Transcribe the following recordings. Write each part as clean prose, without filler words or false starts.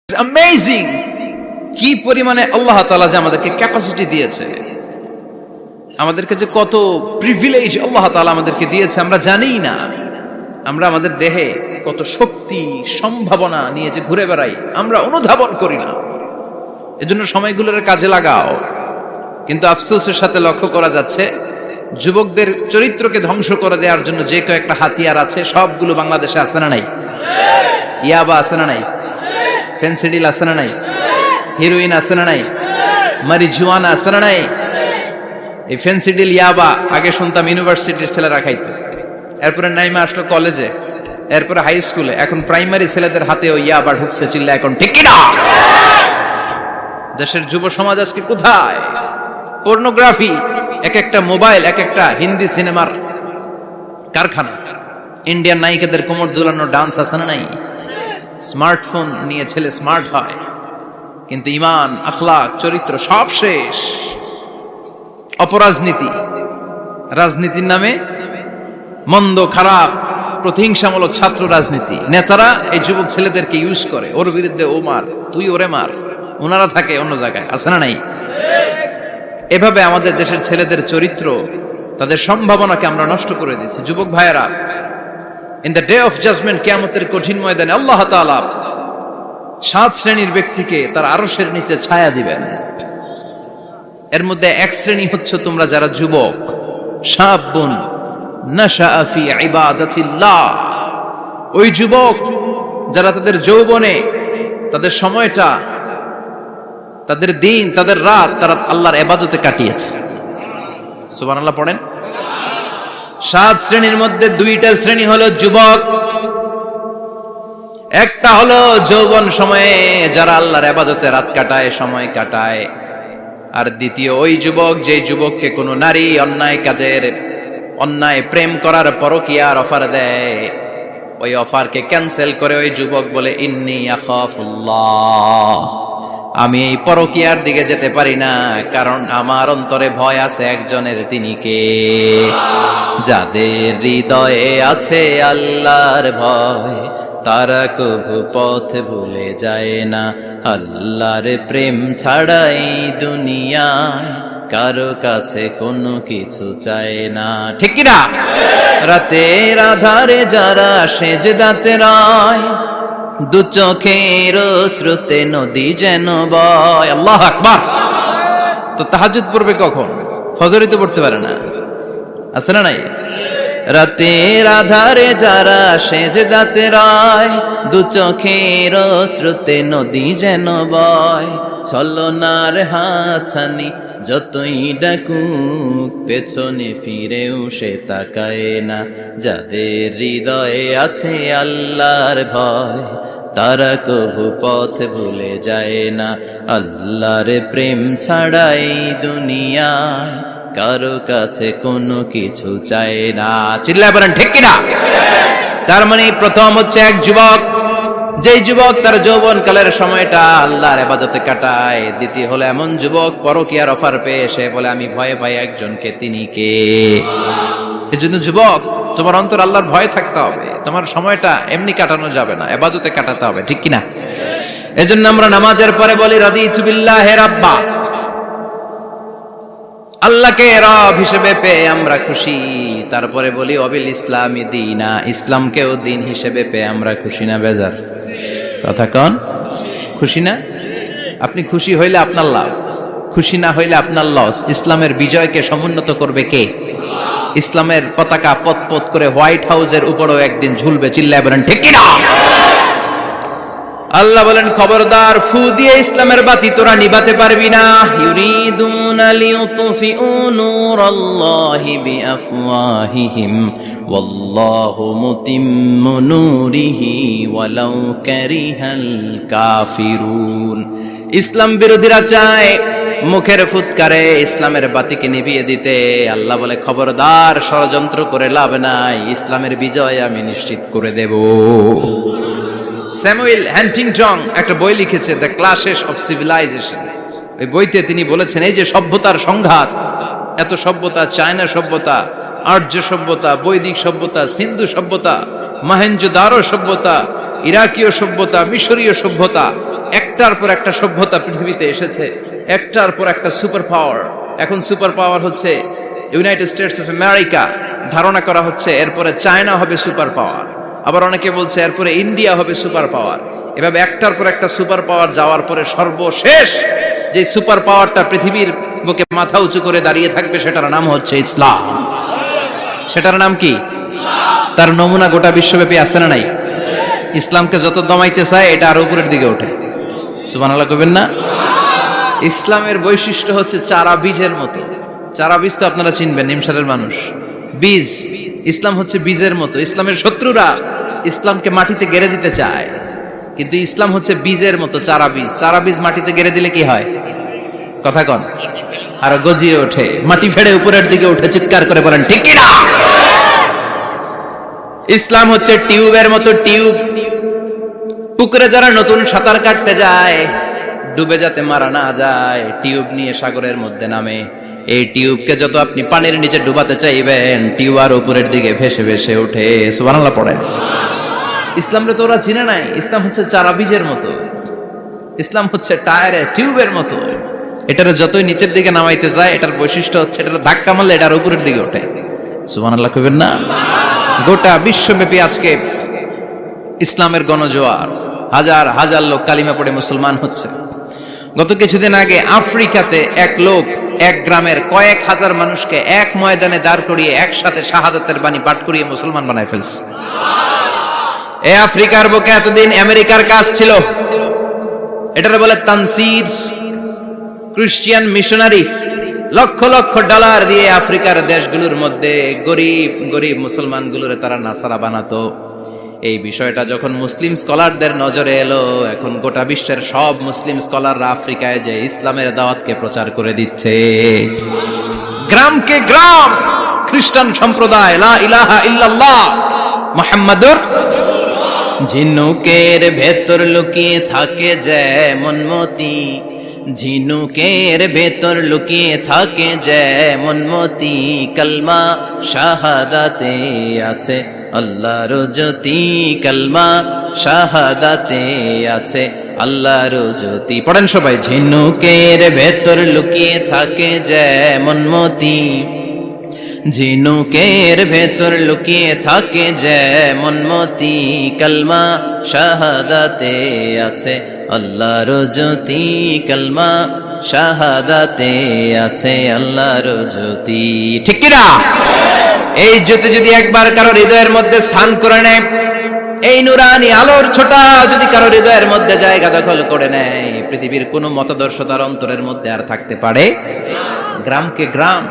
Amazing কি পরিমাণে আল্লাহ তাআলা যে আমাদেরকে ক্যাপাসিটি দিয়েছে, আমাদেরকে যে কত প্রিভিলেজ আল্লাহ তাআলা আমাদেরকে দিয়েছে আমরা জানিই না। আমরা আমাদের দেহে কত শক্তি সম্ভাবনা নিয়ে যে ঘুরে বেড়াই আমরা অনুধাবন করি না। এজন্য সময়গুলোর কাজে লাগাও। কিন্তু আফসোসের সাথে লক্ষ্য করা যাচ্ছে যুবকদের চরিত্রকে ধ্বংস করে দেওয়ার জন্য যে কয়েকটা হাতিয়ার আছে সবগুলো বাংলাদেশে আছে না নাই? ইয়াবা আছে না নাই? ফেন্সিডিল আছে না নাই? হিরোইন আছে না নাই? মারিজুয়ানা আছে না নাই? এই ফেন্সিডিল ইয়াবা আগে শুনতাম ইউনিভার্সিটির ছেলেরা খাইতো, এরপরে নাইমা আসলো কলেজে, এরপরে হাই স্কুলে, এখন প্রাইমারি ছেলেদের হাতেও ইয়াবা ঢুকছে। চিল্লা এখন ঠিক কি না? দেশের যুব সমাজ আজকে কোথায়? পর্নোগ্রাফি, এক একটা মোবাইল এক একটা হিন্দি সিনেমার কারখানা। ইন্ডিয়ান নায়িকাদের কোমর দুলানো ডান্স আছে না নাই? স্মার্টফোন নিয়ে ছেলে স্মার্ট হয়, কিন্তু ইমান আখলাক চরিত্র সব শেষ। অপরাজনীতি, রাজনীতির নামে মন্দ খারাপ প্রতিহিংসামূলক ছাত্র রাজনীতি, নেতারা এই যুবক ছেলেদেরকে ইউজ করে, ওর বিরুদ্ধে ও মার, তুই ওরে মার, ওনারা থাকে অন্য জায়গায়, আছে না নাই? এভাবে আমাদের দেশের ছেলেদের চরিত্র, তাদের সম্ভাবনাকে আমরা নষ্ট করে দিচ্ছি। যুবক ভাইয়েরা, in the day of judgement, কিয়ামতের কঠিন ময়দানে আল্লাহ তাআলা 7 শ্রেণীর ব্যক্তিকে তার আরশের নিচে ছায়া দিবেন। এর মধ্যে এক শ্রেণী হচ্ছে তোমরা যারা যুবক, শাবুন নাশাআ ফি ইবাদাতিল্লাহ, ওই যুবক যারা তাদের যৌবনে তাদের সময়টা, তাদের দিন, তাদের রাত তারা আল্লাহর ইবাদতে কাটিয়েছে। সুবহানাল্লাহ পড়েন। 7 শ্রেণীর মধ্যে 2টা শ্রেণী হলো যুবক। একটা হলো যৌবন সময়ে যারা আল্লাহর ইবাদতে রাত কাটায়, সময় কাটায়। আর দ্বিতীয় ওই যুবক, যে যুবককে কোনো নারী অন্যায় কাজের, অন্যায় প্রেম করার পরকীয়ার অফার দেয়, ওই অফারকে ক্যান্সেল করে ওই যুবক বলে ইন্নী আখাফুল্লাহ, আমি এই পরকীয়ার দিকে যেতে পারি না, কারণ আমার অন্তরে ভয় আছে একজনের, তিনি কে? যাদের হৃদয়ে আছে আল্লাহর ভয় তারা কবু পথ ভুলে যায় না। আল্লাহর প্রেম ছাড়াই দুনিয়ায় কারো কাছে কোনো কিছু চায় না। ঠিক কি না? রাতের আধারে যারা সেজদাতে রয়, দু চোখের শ্রুতে নদী যেন বয়। আল্লাহু আকবার। তো তাহাজ্জুদ পড়বে কখন? ফজরই তো পড়তে পারে না, আছে না নাই? রাতের আধারে যারা সেজদাতে রয়, দু চোখের শ্রুতে নদী যেন বয়। ছলনার হাতছানি যতই ডাকুক পেছনে ফিরেও সে তাকায় না। যাদের হৃদয়ে আছে আল্লাহর ভয় তারা কবু পথ ভুলে যায় না। আল্লাহর প্রেম ছাড়াই দুনিয়ায় কারো কাছে কোনো কিছু চায় না। চিল্লায় বলেন ঠিক কিনা? তার মানে প্রথম হচ্ছে এক যুবক, যেই যুবক তার যৌবন কালের সময়টা আল্লাহর ইবাদতে কাটায়। দ্বিতীয় হলো এমন যুবক পরকীয়ার অফার পেয়ে সে বলে আমি ভয় পাই একজনকে, তিনি কে? এজন্য যুবক, তোমার অন্তর আল্লাহর ভয় থাকতে হবে। তোমার সময়টা এমনি কাটানো যাবে না, ইবাদতে কাটাতে হবে। ঠিক কিনা? এজন্য আমরা নামাজের পরে বলি রাদিতু বিল্লাহি রাব্বা, আল্লাহকে রব হিসেবে পেয়ে আমরা খুশি। তারপরে বলি অবিল ইসলামি দীনা, ইসলামকেও দিন হিসেবে পেয়ে আমরা খুশি না বেজার? কথা কন, খুশি না? আপনি খুশি হইলে আপনার লাভ, খুশি না হইলে আপনার লস। ইসলামের বিজয়কে সমুন্নত করবে কে? ইসলামের পতাকা পত পত করে হোয়াইট হাউসের উপরেও একদিন ঝুলবে। চিল্লায় বলেন ঠিক কিনা? আল্লাহ বলেন খবরদার, ফু দিয়ে ইসলামের বাতি তোরা নিভাতে পারবি না। ইউরিদুনা লিয়ুতফিউ নূরাল্লাহি বিআফওয়াহিহিম ওয়াল্লাহু মুতিম্মু নূরিহি ওয়ালাউ কারিহাল কাফিরুন। ইসলাম বিরোধীরা চায় মুখের ফুৎকারে ইসলামের বাতিকে নিভিয়ে দিতে। আল্লাহ বলে খবরদার, ষড়যন্ত্র করে লাভ নাই, ইসলামের বিজয় আমি নিশ্চিত করে দেব। স্যামুয়েল হ্যান্টিংটন একটা বই লিখেছে, দ্য ক্লাশেস অফ সিভিলাইজেশন। ওই বইতে তিনি বলেছেন এই যে সভ্যতার সংঘাত, এত সভ্যতা, চায়না সভ্যতা, আর্য সভ্যতা, বৈদিক সভ্যতা, সিন্ধু সভ্যতা, মহেঞ্জোদারো সভ্যতা, ইরাকীয় সভ্যতা, মিশরীয় সভ্যতা, একটার পর একটা সভ্যতা পৃথিবীতে এসেছে, একটার পর একটা সুপার পাওয়ার। এখন সুপার পাওয়ার হচ্ছে ইউনাইটেড স্টেটস অফ আমেরিকা, ধারণা করা হচ্ছে এরপরে চায়না হবে সুপার পাওয়ার, আবার অনেকে বলছে এরপরে ইন্ডিয়া হবে সুপার পাওয়ার। এভাবে একটার পর একটা সুপার পাওয়ার যাওয়ার পরে সর্বশেষ যে সুপার পাওয়ারটা পৃথিবীর বুকে মাথা উঁচু করে দাঁড়িয়ে থাকবে সেটার নাম হচ্ছে ইসলাম। সেটার নাম কি? তার নমুনা গোটা বিশ্বব্যাপী আছে না নাই? ইসলামকে যত দমাইতে চায় এটা আরো উপরের দিকে ওঠে। সুবহানাল্লাহ কইবেন না? ইসলামের বৈশিষ্ট্য হচ্ছে চারা বীজের মতো। চারা বীজ তো আপনারা চিনবেন, নিমসারের মানুষ। বীজ, ইসলাম হচ্ছে বীজের মতো। ইসলামের শত্রুরা ইসলামকে মাটিতে গেড়ে দিতে চায়, কিন্তু ইসলাম হচ্ছে বীজের মতো, চারা বীজ। চারা বীজ মাটিতে গেড়ে দিলে কি হয়? কথা কন। আর গজিয়ে ওঠে, মাটি ফেড়ে উপরের দিকে উঠে চিৎকার করে বলেন ঠিক কি না? ইসলাম হচ্ছে টিউবের মতো। টিউব, পুকুরে যারা নতুন সাঁতার কাটতে যায় ডুবে যাতে মারা না যায়, টিউব নিয়ে সাগরের মধ্যে নামে। এই টিউবকে যত আপনি পানির নিচে ডুবাতে চাইবেন, টিউব আর উপরের দিকে ভেসে ভেসে ওঠে। সুবহানাল্লাহ পড়েন। ইসলামরে তো ওরা চিনে নাই। ইসলাম হচ্ছে চারা বীজের মতো, ইসলাম হচ্ছে টায়ারের টিউবের মতো। এটার যতই নিচের দিকে নামাইতে যায়, এটার বৈশিষ্ট্য হচ্ছে এটার ধাক্কা মারলে এটার উপরের দিকে ওঠে। সুবহানাল্লাহ কইবেন না? গোটা বিশ্বব্যাপী আজকে ইসলামের গণজোয়ার, হাজার হাজার লোক কালিমা পড়ে মুসলমান হচ্ছে। গত কিছুদিন আগে আফ্রিকাতে এক লোক এক গ্রামের কয়েক হাজার মানুষকে এক ময়দানে দাঁড় করিয়ে একসাথে শাহাদাতের বাণী পাঠ করিয়ে মুসলমান বানায় ফেলছে। এই আফ্রিকার বুকে এতদিন আমেরিকার কাজ ছিল, এটারে বলে Tansir, Christian missionary. Lakh lakh dollar দিয়ে আফ্রিকার দেশগুলোর মধ্যে গরিব গরিব মুসলমানগুলোরে তারা নাসারা বানাতো। এই বিষয়টা যখন মুসলিম স্কলারদের নজরে এলো, এখন গোটা বিশ্বের সব মুসলিম স্কলাররা আফ্রিকায় যে ইসলামের দাওয়াতকে প্রচার করে দিচ্ছে। গ্রামকে গ্রাম খ্রিস্টান সম্প্রদায় লা ইলাহা ইল্লাল্লাহ মুহাম্মাদুর। ঝিনুকের ভেতর লুকিয়ে থাকে যেমন মতি, ঝিনুকের ভেতর লুকিয়ে থাকে যেমন মতি, কালমা শাহাদাতে আছে আল্লাহর জ্যোতি, কালমা শাহাদাতে আছে আল্লাহর জ্যোতি। পড়েন সবাই। ঝিনুকের ভেতর লুকিয়ে থাকে যেমন মতি, ঝিনুকের ভেতর লুকিয়ে থাকে যেমন মতি, কালমা শাহাদাতে আছে আল্লাহর জ্যোতি, কালমা শাহাদাতে আছে আল্লাহর জ্যোতি। ঠিক কি না? এই জ্যোতি যদি একবার কারো হৃদয়ের মধ্যে স্থান করে নেয়, এই নুরানি আলোর ছোটা যদি কারো হৃদয়ের মধ্যে জায়গা দখল করে নেয়, পৃথিবীর কোনো মতাদর্শ তার অন্তরের মধ্যে আর থাকতে পারে। গ্রামকে গ্রাম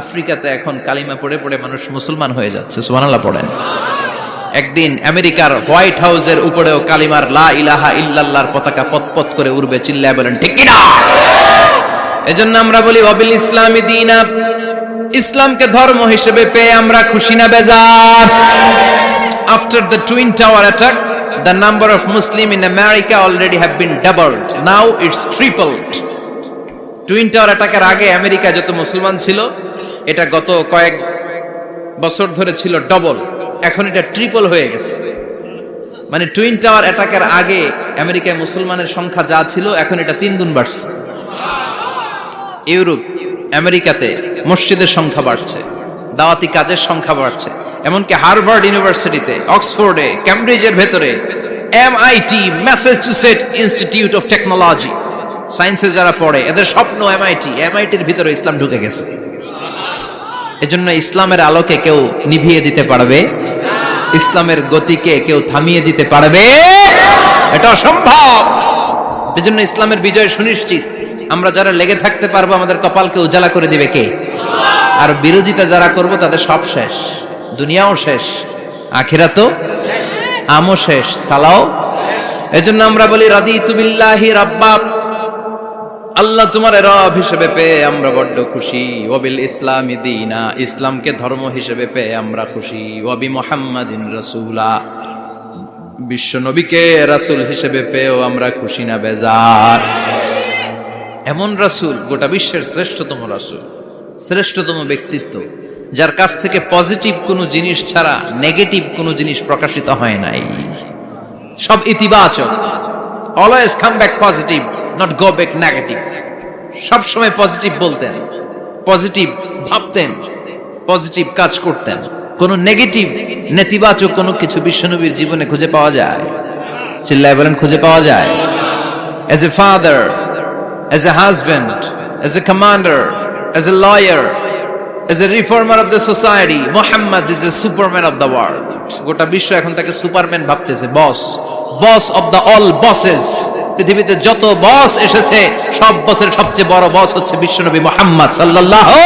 আফ্রিকাতে এখন কালিমা পড়ে পড়ে মানুষ মুসলমান হয়ে যাচ্ছে। সুবহানাল্লাহ পড়েন। একদিন আমেরিকার হোয়াইট হাউসের উপরেও কালিমার লা ইলাহা ইল্লাল্লাহর পতাকা পতপত করে উড়বে। চিল্লায় বলেন ঠিক কি না? এজন্য আমরা বলি ওয়াবিল ইসলামি দীনা, ইসলামকে ধর্ম হিসেবে পেয়ে আমরা খুশি না বেজার? After the Twin Tower attack, the number of Muslim in America already have been doubled. Now it's tripled. Twin tower অ্যাটাকের আগে আমেরিকা যত মুসলমান ছিল, এটা গত কয়েক বছর ধরে ছিল ডবল, এখন এটা ট্রিপল হয়ে গেছে। মানে টুইন টাওয়ার অ্যাটাকের আগে আমেরিকায় মুসলমানের সংখ্যা যা ছিল, এখন এটা 3 গুণ বাড়ছে। ইউরোপ, আমেরিকাতে মসজিদের সংখ্যা বাড়ছে, দাওয়াতি কাজের সংখ্যা বাড়ছে। এমনকি হার্ভার্ড ইউনিভার্সিটিতে, অক্সফোর্ডে, ক্যামব্রিজের ভেতরে, MIT, Massachusetts institute of technology, সায়েন্সে যারা পড়ে এদের স্বপ্ন এমআইটির ভিতরে ইসলাম ঢুকে গেছে। এজন্য ইসলামের আলোকে কেউ নিভিয়ে দিতে পারবে? ইসলামের গতিকে কেউ থামিয়ে দিতে পারবে? এটা অসম্ভব। এজন্য ইসলামের বিজয় সুনিশ্চিত। আমরা যারা লেগে থাকতে পারবো, আমাদের কপালকে উজালা করে দিবে কে? আর বিরোধিতা যারা করব তাদের সব শেষ, দুনিয়াও শেষ, আখিরাতও আমও শেষ, সালাও। এজন্য আমরা বলি রাদিতু বিল্লাহি রাব্বা, আল্লাহ তোমার রব হিসেবে পেয়ে আমরা বড্ড খুশি। ওয়াবিল ইসলামি দীনা, ইসলামকে ধর্ম হিসেবে পেয়ে আমরা খুশি। ওয়াবি মুহাম্মাদিন রাসূলা, বিশ্ব নবীকে রাসূল হিসেবে পেয়েও আমরা খুশি না বেজার? এমন রাসূল, গোটা বিশ্বের শ্রেষ্ঠতম রাসূল, শ্রেষ্ঠতম ব্যক্তিত্ব, যার কাছ থেকে পজিটিভ কোনো জিনিস ছাড়া নেগেটিভ কোনো জিনিস প্রকাশিত হয় নাই, সব ইতিবাচক। Always come back positive, not go back negative. সব সময় পজিটিভ বলতেন, পজিটিভ ভাবতেন, পজিটিভ কাজ করতেন। কোন নেগেটিভ নেতিবাচক কোনো কিছু বিশ্বনবীর জীবনে খুঁজে পাওয়া যায়? চিল্লায় বলেন, খুঁজে পাওয়া যায়? As a father, as a husband, as a commander, as a lawyer, as a reformer of the society, Muhammad is the superman of the world. গোটা বিশ্ব এখন তাকে সুপারম্যান ভাবতেছে, বস অফ দ্য অল বসেস। পৃথিবীতে যত বস এসেছে সব বসের সবচেয়ে বড় বস হচ্ছে বিশ্বনবী মুহাম্মদ সাল্লাল্লাহু